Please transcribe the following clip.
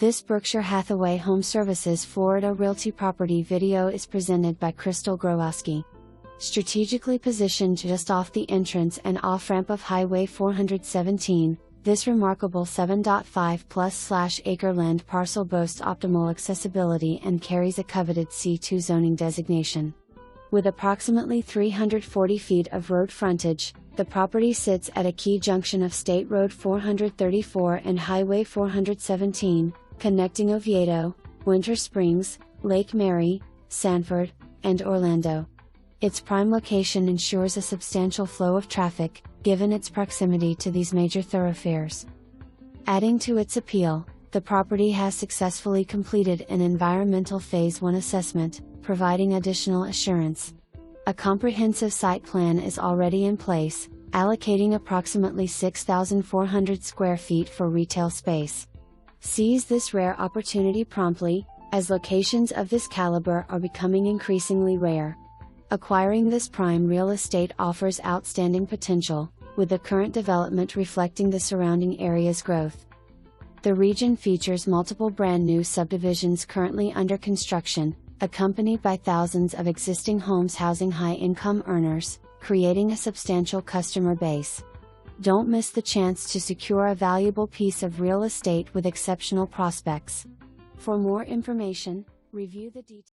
This Berkshire Hathaway HomeServices Florida Realty property video is presented by Crystal Growoski. Strategically positioned just off the entrance and off-ramp of Highway 417, this remarkable 7.5+ acre land parcel boasts optimal accessibility and carries a coveted C2 zoning designation. With approximately 340 feet of road frontage, the property sits at a key junction of State Road 434 and Highway 417, connecting Oviedo, Winter Springs, Lake Mary, Sanford, and Orlando. Its prime location ensures a substantial flow of traffic, given its proximity to these major thoroughfares. Adding to its appeal, the property has successfully completed an environmental Phase 1 assessment, providing additional assurance. A comprehensive site plan is already in place, allocating approximately 6,400 square feet for retail space. Seize this rare opportunity promptly, as locations of this caliber are becoming increasingly rare. Acquiring this prime real estate offers outstanding potential, with the current development reflecting the surrounding area's growth. The region features multiple brand new subdivisions currently under construction, accompanied by thousands of existing homes housing high-income earners, creating a substantial customer base. Don't miss the chance to secure a valuable piece of real estate with exceptional prospects. For more information, review the details.